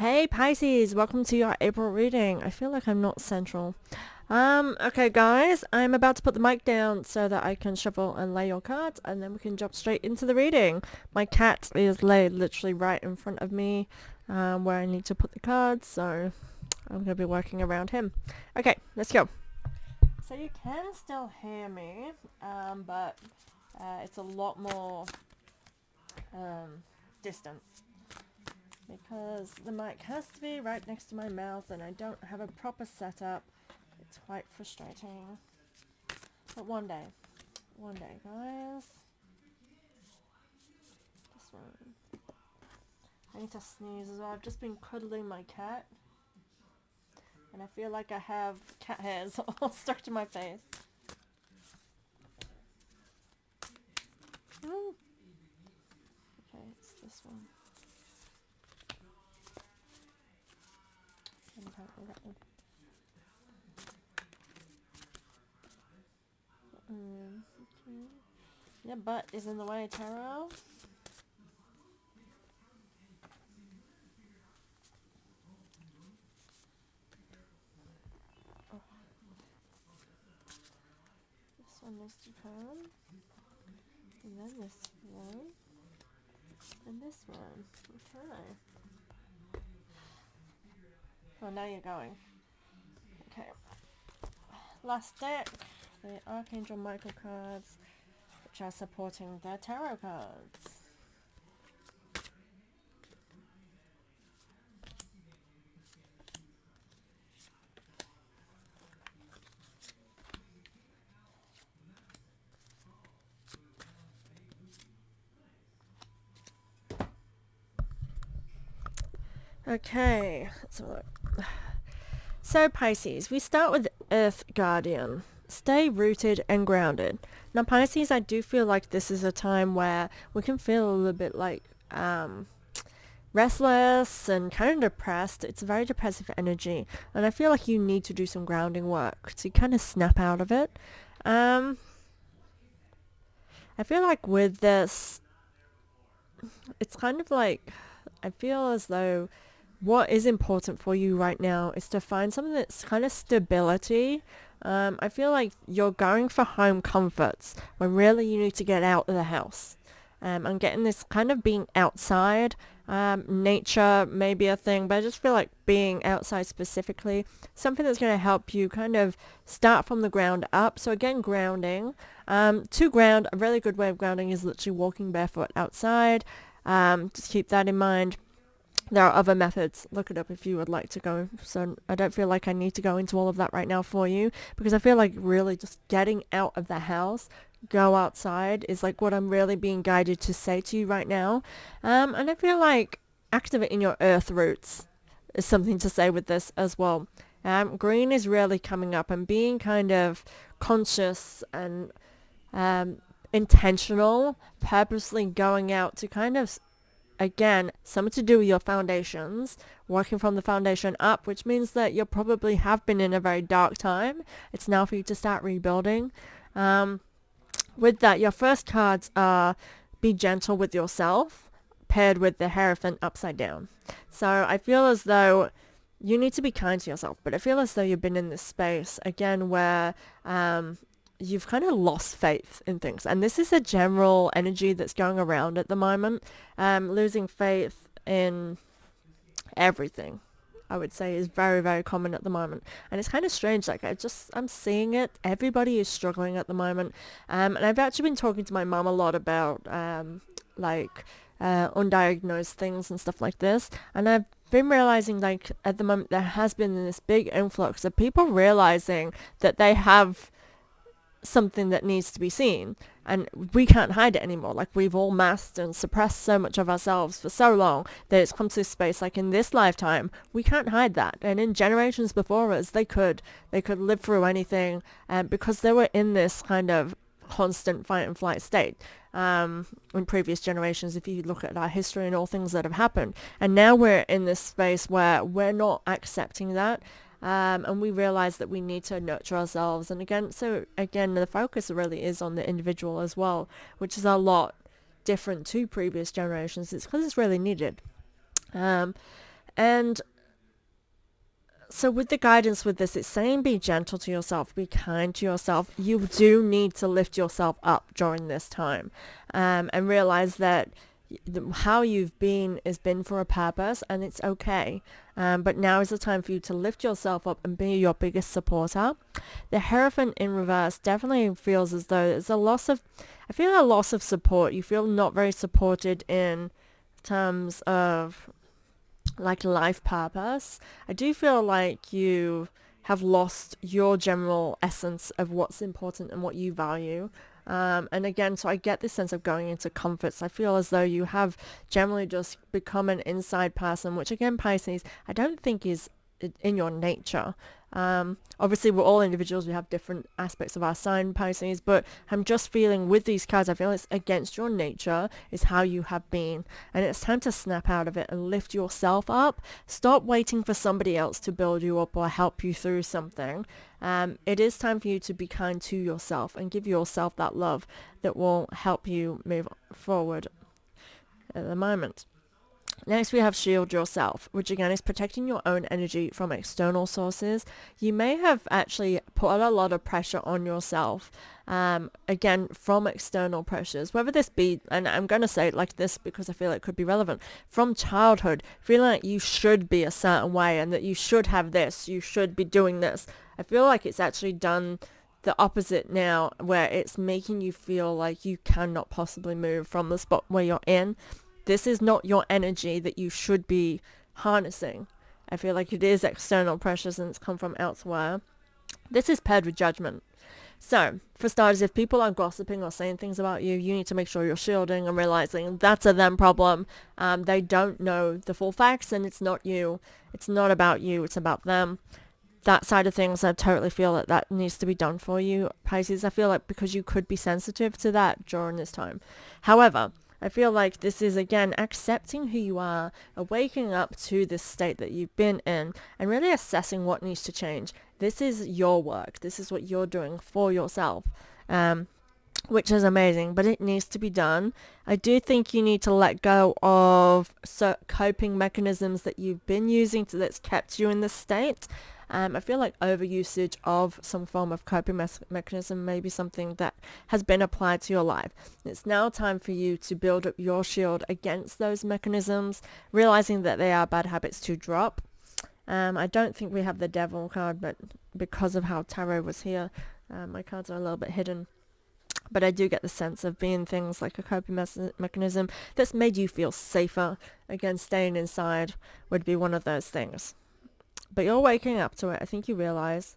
Hey Pisces, welcome to your April reading. I feel like I'm not central. Okay guys, I'm about to put the mic down so that I can shuffle and lay your cards and then we can jump straight into the reading. My cat is laid literally right in front of me where I need to put the cards, so I'm going to be working around him. Okay, let's go. So you can still hear me, but it's a lot more distant, because the mic has to be right next to my mouth and I don't have a proper setup. It's quite frustrating. But one day, guys. This one. I need to sneeze as well. I've just been cuddling my cat and I feel like I have cat hairs all stuck to my face. Ooh. Okay, it's this one. Okay. Your butt is in the way, tarot. Oh. This one needs to come. And then this one. And this one. Okay. Oh, now you're going. Okay. Last deck. The Archangel Michael cards, which are supporting the tarot cards. Okay, so Pisces, we start with Earth Guardian. Stay rooted and grounded. Now Pisces, I do feel like this is a time where we can feel a little bit like restless and kind of depressed. It's a very depressive energy and I feel like you need to do some grounding work to kind of snap out of it. I feel like with this, it's kind of like, I feel as though what is important for you right now is to find something that's kind of stability. I feel like you're going for home comforts when really you need to get out of the house. I'm getting this kind of being outside. Nature may be a thing, but I just feel like being outside specifically, something that's going to help you kind of start from the ground up. So again, grounding. To ground, a really good way of grounding is literally walking barefoot outside. Just keep that in mind. There are other methods. Look it up if you would like to go. So I don't feel like I need to go into all of that right now for you, because I feel like really just getting out of the house, go outside, is like what I'm really being guided to say to you right now. And I feel like activating your earth roots is something to say with this as well. Green is really coming up and being kind of conscious and intentional, purposely going out to kind of, again, something to do with your foundations, working from the foundation up, which means that you probably have been in a very dark time. It's now for you to start rebuilding. With that, your first cards are be gentle with yourself, paired with the Hierophant upside down. So I feel as though you need to be kind to yourself, but I feel as though you've been in this space, again, where you've kind of lost faith in things. And this is a general energy that's going around at the moment. Losing faith in everything, I would say, is very, very common at the moment. And it's kind of strange. Like, I'm seeing it. Everybody is struggling at the moment. And I've actually been talking to my mum a lot about, undiagnosed things and stuff like this. And I've been realizing, like, at the moment, there has been this big influx of people realizing that they have something that needs to be seen, and we can't hide it anymore. Like, we've all masked and suppressed so much of ourselves for so long that it's come to this space, like in this lifetime we can't hide that, and in generations before us they could live through anything, because they were in this kind of constant fight and flight state in previous generations, if you look at our history and all things that have happened. And now we're in this space where we're not accepting that. And we realize that we need to nurture ourselves. And again, the focus really is on the individual as well, which is a lot different to previous generations. It's because it's really needed. And so with the guidance with this, it's saying be gentle to yourself, be kind to yourself. You do need to lift yourself up during this time, and realize that how you've been has been for a purpose, and it's okay. But now is the time for you to lift yourself up and be your biggest supporter. The Hierophant in reverse definitely feels as though there's a loss of, I feel a loss of support. You feel not very supported in terms of like life purpose. I do feel like you have lost your general essence of what's important and what you value. And again, so I get this sense of going into comforts. I feel as though you have generally just become an inside person, which again, Pisces, I don't think is in your nature. Obviously we're all individuals, we have different aspects of our sign, Pisces, but I'm just feeling with these cards, I feel it's against your nature is how you have been, and it's time to snap out of it and lift yourself up. Stop waiting for somebody else to build you up or help you through something. It is time for you to be kind to yourself and give yourself that love that will help you move forward at the moment. Next, we have shield yourself, which again is protecting your own energy from external sources. You may have actually put a lot of pressure on yourself, again, from external pressures, whether this be, and I'm going to say it like this because I feel it could be relevant, from childhood, feeling like you should be a certain way and that you should have this, you should be doing this. I feel like it's actually done the opposite now, where it's making you feel like you cannot possibly move from the spot where you're in. This is not your energy that you should be harnessing. I feel like it is external pressures and it's come from elsewhere. This is paired with judgment. So, for starters, if people are gossiping or saying things about you, you need to make sure you're shielding and realizing that's a them problem. They don't know the full facts, and it's not you. It's not about you. It's about them. That side of things, I totally feel that that needs to be done for you, Pisces. I feel like because you could be sensitive to that during this time. However, I feel like this is, again, accepting who you are, waking up to this state that you've been in, and really assessing what needs to change. This is your work. This is what you're doing for yourself, which is amazing, but it needs to be done. I do think you need to let go of coping mechanisms that you've been using that's kept you in this state. I feel like overusage of some form of coping mechanism may be something that has been applied to your life. It's now time for you to build up your shield against those mechanisms, realizing that they are bad habits to drop. I don't think we have the Devil card, but because of how tarot was here, my cards are a little bit hidden. But I do get the sense of being things like a coping mechanism that's made you feel safer. Again, staying inside would be one of those things. But you're waking up to it. I think you realize,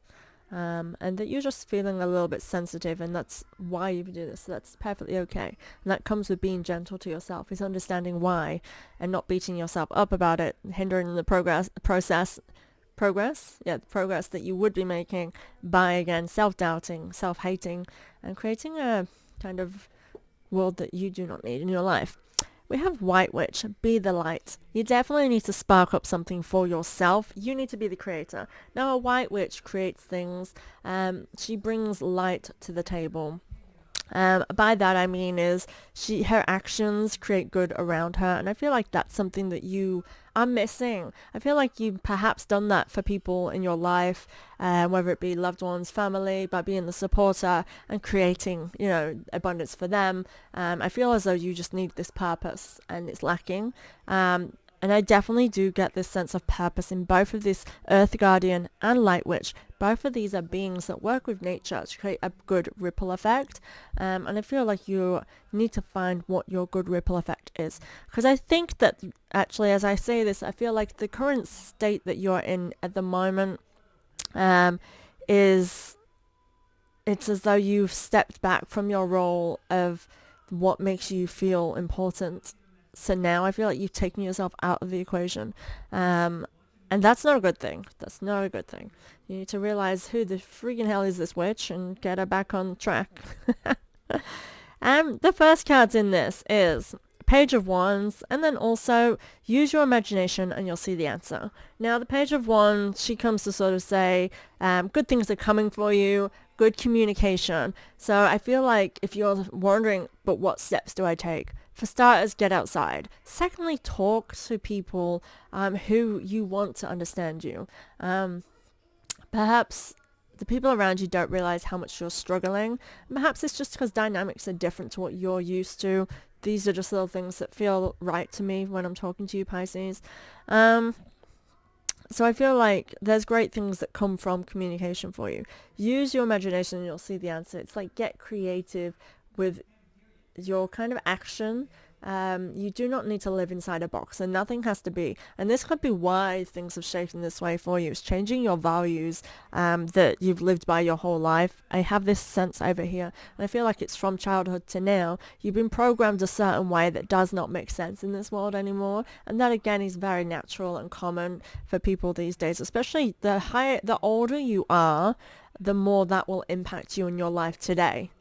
and that you're just feeling a little bit sensitive, and that's why you do this. So that's perfectly okay. And that comes with being gentle to yourself, is understanding why and not beating yourself up about it, hindering the progress that you would be making by, again, self-doubting, self-hating, and creating a kind of world that you do not need in your life. We have White Witch, be the light. You definitely need to spark up something for yourself. You need to be the creator. Now, a White Witch creates things. She brings light to the table. By that I mean is her actions create good around her, and I feel like that's something that you are missing. I feel like you've perhaps done that for people in your life, whether it be loved ones, family, by being the supporter and creating, abundance for them. I feel as though you just need this purpose and it's lacking. And I definitely do get this sense of purpose in both of this Earth Guardian and Light Witch. Both of these are beings that work with nature to create a good ripple effect. And I feel like you need to find what your good ripple effect is. Because I think that, actually, as I say this, I feel like the current state that you're in at the moment it's as though you've stepped back from your role of what makes you feel important. So now I feel like you've taken yourself out of the equation. And that's not a good thing. That's not a good thing. You need to realize who the freaking hell is this witch and get her back on track. The first cards in this is Page of Wands, and then also use your imagination and you'll see the answer. Now, the Page of Wands, she comes to sort of say, good things are coming for you, good communication. So I feel like if you're wondering, but what steps do I take? for starters, get outside. Secondly, talk to people who you want to understand you. Perhaps the people around you don't realize how much you're struggling. Perhaps it's just because dynamics are different to what you're used to. These are just little things that feel right to me when I'm talking to you, Pisces. So I feel like there's great things that come from communication for you. Use your imagination and you'll see the answer. It's like get creative with your kind of action. You do not need to live inside a box, and nothing has to be. And this could be why things have shaped in this way for you. It's changing your values that you've lived by your whole life. I have this sense over here, and I feel like it's from childhood to now. You've been programmed a certain way that does not make sense in this world anymore, and that again is very natural and common for people these days. Especially the older you are, the more that will impact you in your life today.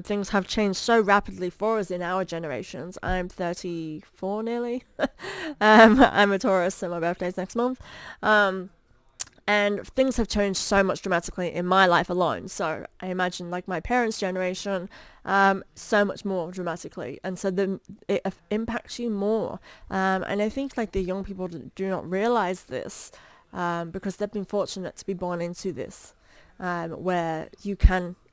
Things have changed so rapidly for us in our generations. I'm 34 nearly. I'm a Taurus, so my birthday's next month. And things have changed so much dramatically in my life alone. So I imagine like my parents' generation, so much more dramatically. And so it impacts you more. And I think like the young people do not realize this because they've been fortunate to be born into this. Where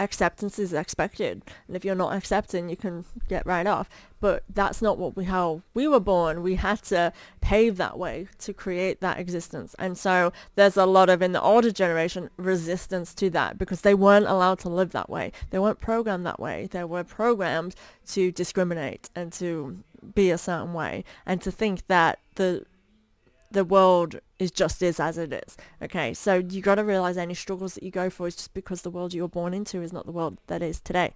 acceptance is expected, and if you're not accepting, you can get right off. But that's not how we were born. We had to pave that way to create that existence, and so there's a lot of, in the older generation, resistance to that because they weren't allowed to live that way. They weren't programmed that way. They were programmed to discriminate and to be a certain way, and to think that the world is as it is. Okay, so you got to realize any struggles that you go for is just because the world you were born into is not the world that is today.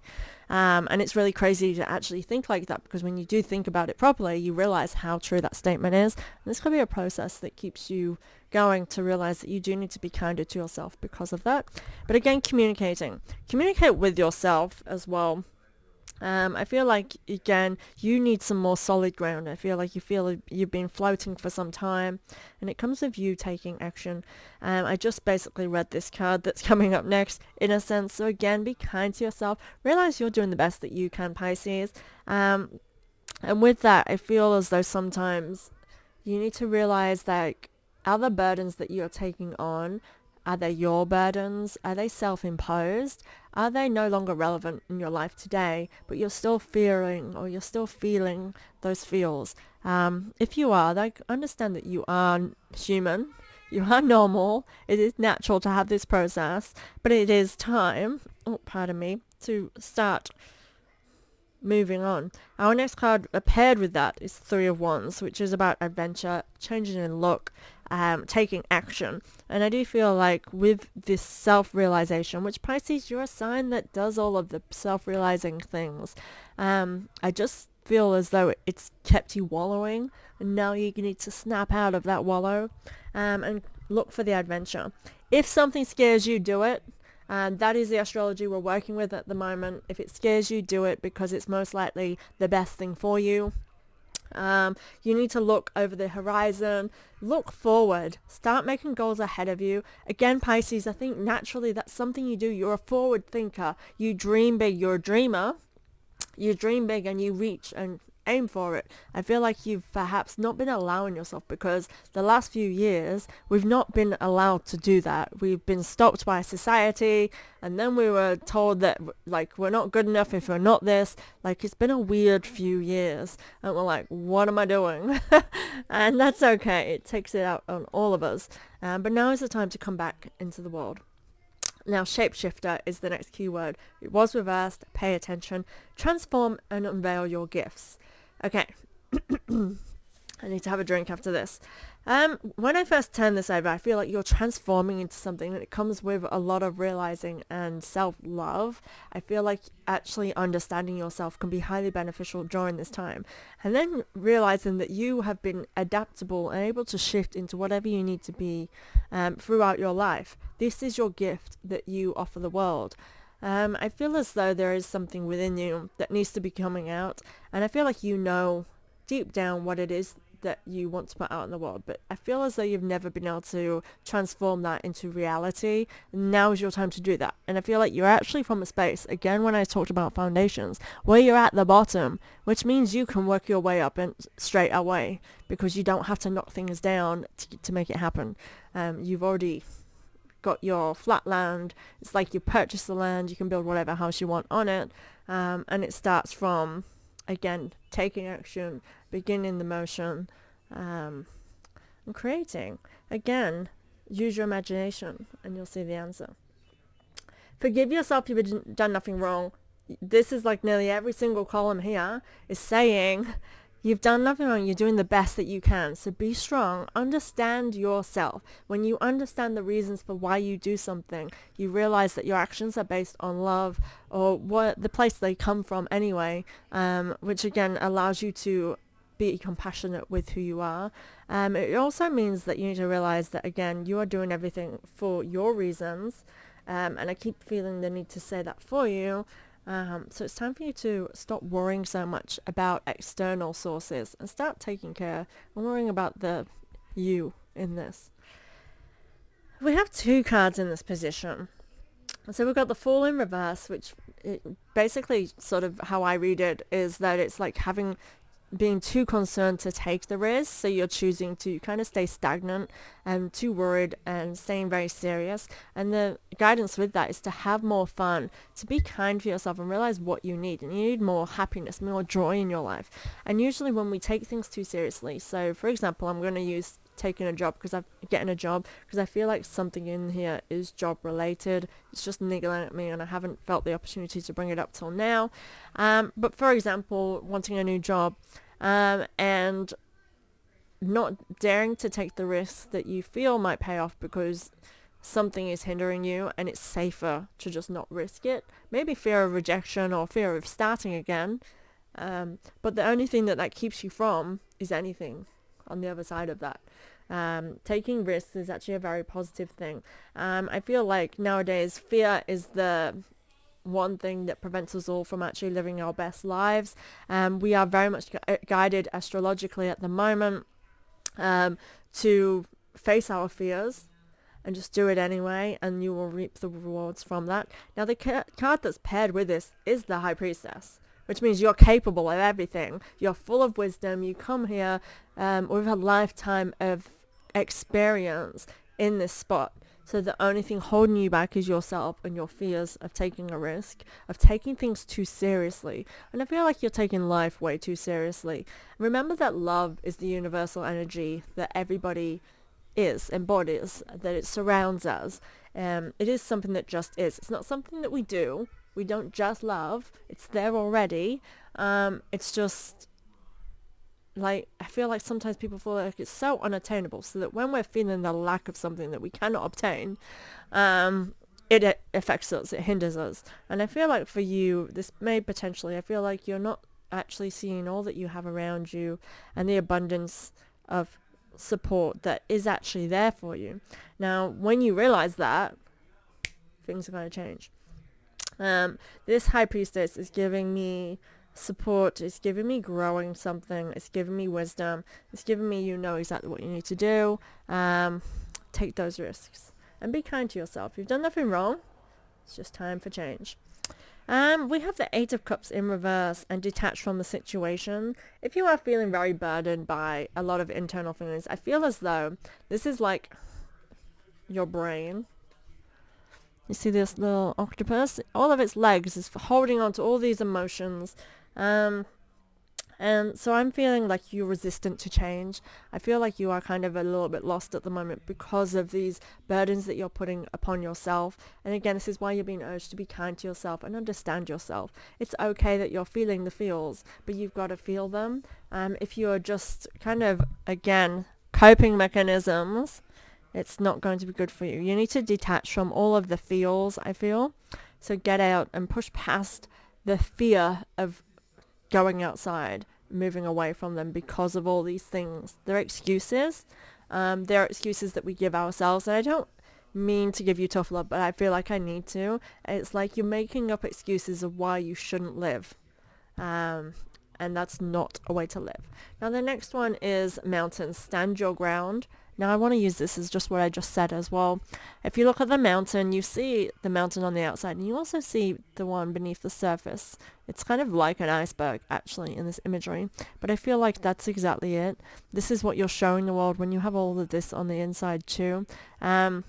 And it's really crazy to actually think like that, because when you do think about it properly, you realize how true that statement is. And this could be a process that keeps you going to realize that you do need to be kinder to yourself because of that. But again, communicate with yourself as well. I feel like, again, you need some more solid ground. I feel like you've been floating for some time, and it comes with you taking action. I just basically read this card that's coming up next, in a sense. So again, be kind to yourself. Realize you're doing the best that you can, Pisces. And with that, I feel as though sometimes you need to realize that other burdens that you're taking on, are they your burdens? Are they self-imposed? Are they no longer relevant in your life today, but you're still fearing or you're still feeling those feels? If you are, understand that you are human. You are normal. It is natural to have this process, but it is time, to start moving on. Our next card paired with that is Three of Wands, which is about adventure, changing in look, taking action. And I do feel like with this self-realization, which Pisces, you're a sign that does all of the self-realizing things. I just feel as though it's kept you wallowing, and now you need to snap out of that wallow and look for the adventure. If something scares you, do it. That is the astrology we're working with at the moment. If it scares you, do it, because it's most likely the best thing for you. You need to look over the horizon, look forward, start making goals ahead of you. Again, Pisces, I think naturally that's something you do. You're a forward thinker. You dream big. You're a dreamer. You dream big and you reach and aim for it. I feel like you've perhaps not been allowing yourself, because the last few years we've not been allowed to do that. We've been stopped by society, and then we were told that like we're not good enough if we're not this. Like, it's been a weird few years, and we're like, what am I doing? And that's okay. It takes it out on all of us. But now is the time to come back into the world. Now, shapeshifter is the next keyword. It was reversed. Pay attention. Transform and unveil your gifts. Okay. I need to have a drink after this. When I first turned this over, I feel like you're transforming into something, and it comes with a lot of realizing and self-love. I feel like actually understanding yourself can be highly beneficial during this time. And then realizing that you have been adaptable and able to shift into whatever you need to be throughout your life. This is your gift that you offer the world. I feel as though there is something within you that needs to be coming out, and I feel like you know deep down what it is that you want to put out in the world, but I feel as though you've never been able to transform that into reality. Now is your time to do that. And I feel like you're actually from a space, again, when I talked about foundations, where you're at the bottom, which means you can work your way up and straight away, because you don't have to knock things down to make it happen. You've already got your flat land. It's like you purchase the land, you can build whatever house you want on it, and it starts from, again, taking action, beginning the motion, and creating. Again, use your imagination and you'll see the answer. Forgive yourself if you've done nothing wrong. This is like nearly every single column here is saying you've done nothing wrong, you're doing the best that you can. So be strong, understand yourself. When you understand the reasons for why you do something, you realize that your actions are based on love, or what the place they come from anyway, which again allows you to be compassionate with who you are. It also means that you need to realize that, again, you are doing everything for your reasons, and I keep feeling the need to say that for you. So it's time for you to stop worrying so much about external sources and start taking care and worrying about the you in this. We have 2 cards in this position. So we've got the Fool in reverse, which basically sort of how I read it is that it's like being too concerned to take the risk, so you're choosing to kind of stay stagnant and too worried and staying very serious. And the guidance with that is to have more fun, to be kind to yourself and realize what you need. And you need more happiness, more joy in your life. And usually when we take things too seriously, so for example, I'm going to use taking a job because I'm getting a job because I feel like something in here is job related. It's just niggling at me and I haven't felt the opportunity to bring it up till now. But for example, wanting a new job, and not daring to take the risk that you feel might pay off because something is hindering you, and it's safer to just not risk it. Maybe fear of rejection or fear of starting again. But the only thing that keeps you from is anything on the other side of that. Taking risks is actually a very positive thing. I feel like nowadays fear is the one thing that prevents us all from actually living our best lives. We are very much guided astrologically at the moment to face our fears and just do it anyway, and you will reap the rewards from that. Now the card that's paired with this is the High Priestess, which means you're capable of everything. You're full of wisdom. You come here with a lifetime of experience in this spot. So the only thing holding you back is yourself and your fears of taking a risk, of taking things too seriously. And I feel like you're taking life way too seriously. Remember that love is the universal energy that everybody embodies, that it surrounds us. It is something that just is. It's not something that we do. We don't just love. It's there already. It's just like, I feel like sometimes people feel like it's so unattainable, so that when we're feeling the lack of something that we cannot obtain, it affects us, it hinders us. And I feel like for you, this may potentially, I feel like you're not actually seeing all that you have around you and the abundance of support that is actually there for you. Now, when you realize that, things are going to change. This High Priestess is giving me support, it's giving me growing something, it's giving me wisdom, it's giving me you know exactly what you need to do. Take those risks and be kind to yourself. You've done nothing wrong. It's just time for change. We have the 8 of Cups in reverse and detached from the situation. If you are feeling very burdened by a lot of internal feelings, I feel as though this is like your brain. You see this little octopus? All of its legs is holding on to all these emotions. And so I'm feeling like you're resistant to change. I feel like you are kind of a little bit lost at the moment because of these burdens that you're putting upon yourself. And again, this is why you're being urged to be kind to yourself and understand yourself. It's okay that you're feeling the feels, but you've got to feel them. If you're just kind of, again, coping mechanisms, it's not going to be good for you. You need to detach from all of the feels, I feel. So get out and push past the fear of going outside, moving away from them because of all these things. They're excuses. They're excuses that we give ourselves. And I don't mean to give you tough love, but I feel like I need to. It's like you're making up excuses of why you shouldn't live. And and that's not a way to live. Now the next one is mountains. Stand your ground. Now I want to use this as just what I just said as well. If you look at the mountain, you see the mountain on the outside, and you also see the one beneath the surface. It's kind of like an iceberg, actually, in this imagery. But I feel like that's exactly it. This is what you're showing the world when you have all of this on the inside too. I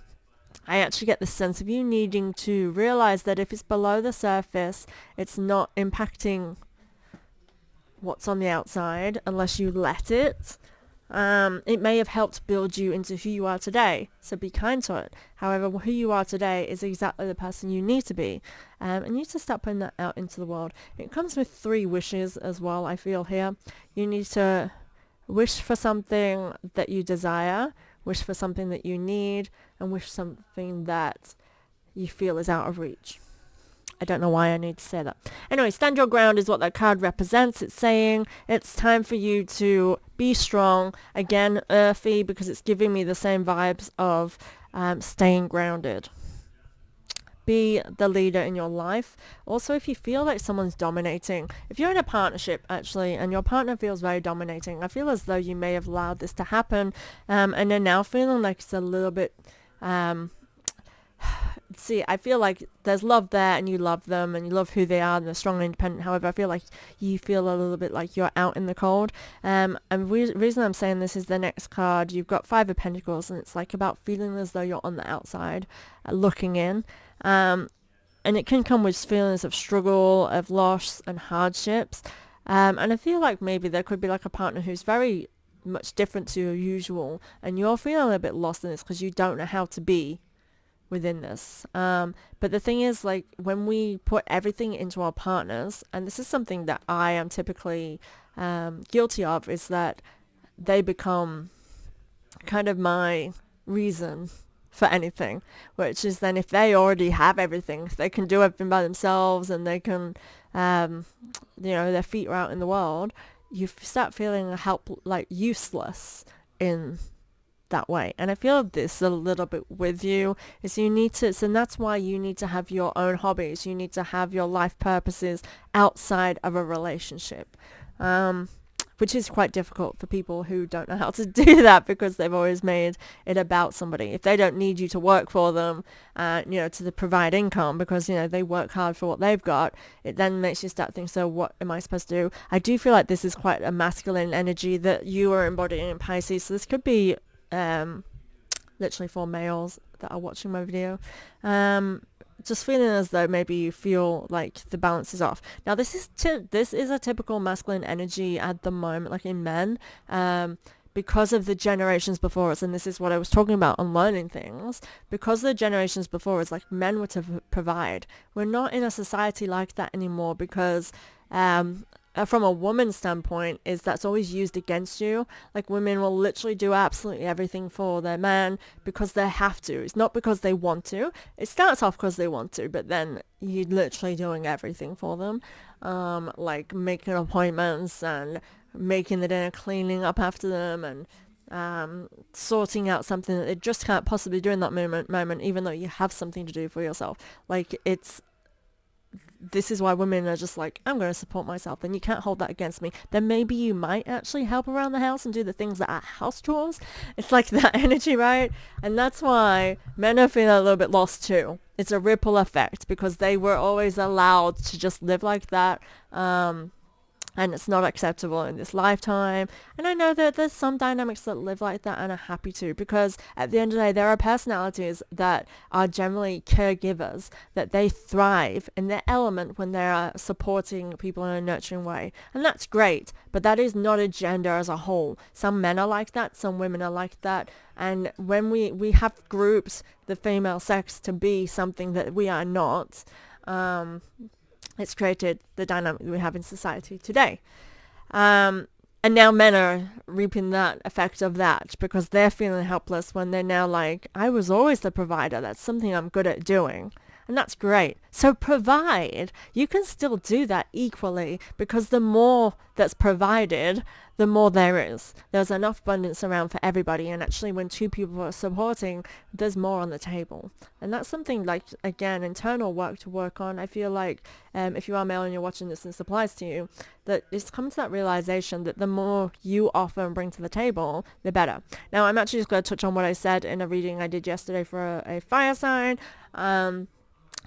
actually get the sense of you needing to realize that if it's below the surface, it's not impacting what's on the outside unless you let it. It may have helped build you into who you are today, so be kind to it. However, who you are today is exactly the person you need to be, and you need to start putting that out into the world. It comes with 3 wishes as well, I feel here. You need to wish for something that you desire, wish for something that you need, and wish something that you feel is out of reach. I don't know why I need to say that. Anyway, stand your ground is what that card represents. It's saying it's time for you to be strong. Again, earthy, because it's giving me the same vibes of staying grounded. Be the leader in your life. Also, if you feel like someone's dominating, if you're in a partnership actually and your partner feels very dominating, I feel as though you may have allowed this to happen, and they're now feeling like it's a little bit see, I feel like there's love there and you love them and you love who they are and they're strong and independent. However, I feel like you feel a little bit like you're out in the cold. And the reason I'm saying this is the next card. You've got 5 of Pentacles, and it's like about feeling as though you're on the outside, looking in. And it can come with feelings of struggle, of loss and hardships. And I feel like maybe there could be like a partner who's very much different to your usual, and you're feeling a bit lost in this because you don't know how to be within this. But the thing is, like, when we put everything into our partners, and this is something that I am typically guilty of, is that they become kind of my reason for anything, which is then if they already have everything, if they can do everything by themselves and they can, their feet are out in the world, you start feeling useless in that way. And I feel this a little bit with you, is you need to, and that's why you need to have your own hobbies. You need to have your life purposes outside of a relationship, which is quite difficult for people who don't know how to do that because they've always made it about somebody. If they don't need you to work for them, to provide income because, they work hard for what they've got, it then makes you start thinking, so what am I supposed to do? I do feel like this is quite a masculine energy that you are embodying in Pisces. So this could be literally for males that are watching my video, just feeling as though maybe you feel like the balance is off. Now this is a typical masculine energy at the moment, like in men, because of the generations before us, and this is what I was talking about on learning things. Because the generations before us, like, men were to provide. We're not in a society like that anymore because from a woman's standpoint, is that's always used against you. Like, women will literally do absolutely everything for their man because they have to. It's not because they want to. It starts off because they want to, but then you're literally doing everything for them, like making appointments and making the dinner, cleaning up after them, and sorting out something that they just can't possibly do in that moment, even though you have something to do for yourself. Like, this is why women are just like, I'm going to support myself, and you can't hold that against me. Then maybe you might actually help around the house and do the things that are house chores. It's like that energy, right? And that's why men are feeling a little bit lost too. It's a ripple effect because they were always allowed to just live like that. And it's not acceptable in this lifetime. And I know that there's some dynamics that live like that and are happy to, because at the end of the day, there are personalities that are generally caregivers, that they thrive in their element when they are supporting people in a nurturing way. And that's great, but that is not a gender as a whole. Some men are like that, some women are like that. And when we have groups, the female sex, to be something that we are not, it's created the dynamic we have in society today. And now men are reaping that effect of that because they're feeling helpless when they're now like, I was always the provider. That's something I'm good at doing. And that's great. So provide. You can still do that equally, because the more that's provided, the more there is. There's enough abundance around for everybody. And actually, when two people are supporting, there's more on the table. And that's something like, again, internal work to work on. I feel like if you are male and you're watching this and this applies to you, that it's come to that realization that the more you offer and bring to the table, the better. Now, I'm actually just going to touch on what I said in a reading I did yesterday for a fire sign.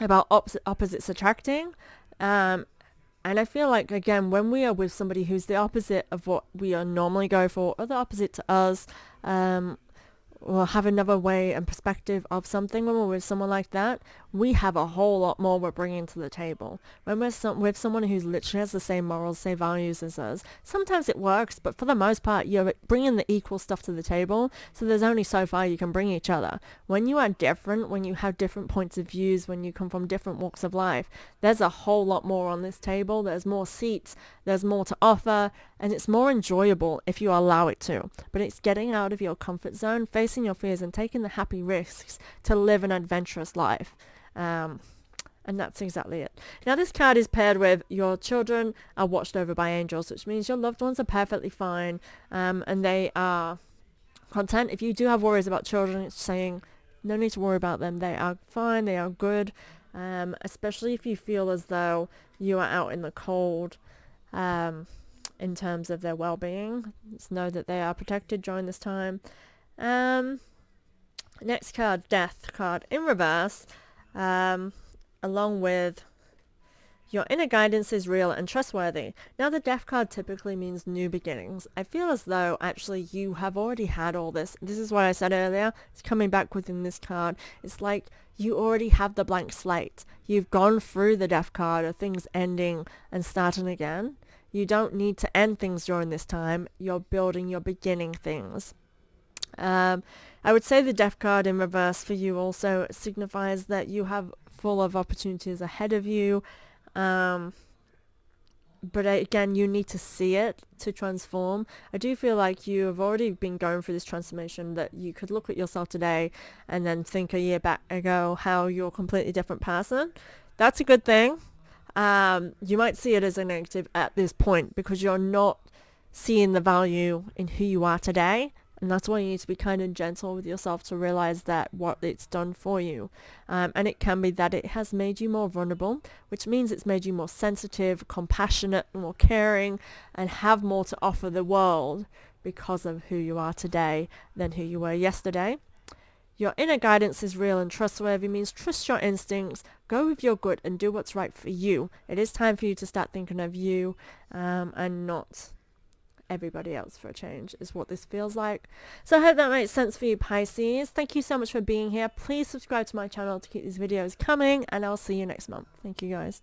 About opposites attracting. And I feel like, again, when we are with somebody who's the opposite of what we are normally go for, or the opposite to us, or have another way and perspective of something, when we're with someone like that, we have a whole lot more we're bringing to the table. When we're with someone who's literally has the same morals, same values as us, sometimes it works, but for the most part, you're bringing the equal stuff to the table, so there's only so far you can bring each other. When you are different, when you have different points of views, when you come from different walks of life, there's a whole lot more on this table. There's more seats, there's more to offer, and it's more enjoyable if you allow it to. But it's getting out of your comfort zone, facing your fears, and taking the happy risks to live an adventurous life. And that's exactly it. Now, this card is paired with your children are watched over by angels, which means your loved ones are perfectly fine, and they are content. If you do have worries about children, it's saying no need to worry about them. They are fine. They are good, especially if you feel as though you are out in the cold in terms of their well-being. Just know that they are protected during this time. Next card, Death card in reverse. Along with your inner guidance is real and trustworthy. Now, the Death card typically means new beginnings. I feel as though actually you have already had all this. This is what I said earlier. It's coming back within this card. It's like you already have the blank slate. You've gone through the Death card of things ending and starting again. You don't need to end things during this time. You're building, you're beginning things. I would say the Death card in reverse for you also signifies that you have full of opportunities ahead of you. But again, you need to see it to transform. I do feel like you have already been going through this transformation, that you could look at yourself today and then think a year back ago how you're a completely different person. That's a good thing. You might see it as a negative at this point because you're not seeing the value in who you are today. And that's why you need to be kind and gentle with yourself to realize that what it's done for you. And it can be that it has made you more vulnerable, which means it's made you more sensitive, compassionate, more caring, and have more to offer the world because of who you are today than who you were yesterday. Your inner guidance is real and trustworthy, means trust your instincts, go with your gut, and do what's right for you. It is time for you to start thinking of you and not everybody else for a change, is what this feels like. So I hope that makes sense for you, Pisces. Thank you so much for being here. Please subscribe to my channel to keep these videos coming, and I'll see you next month. Thank you, guys.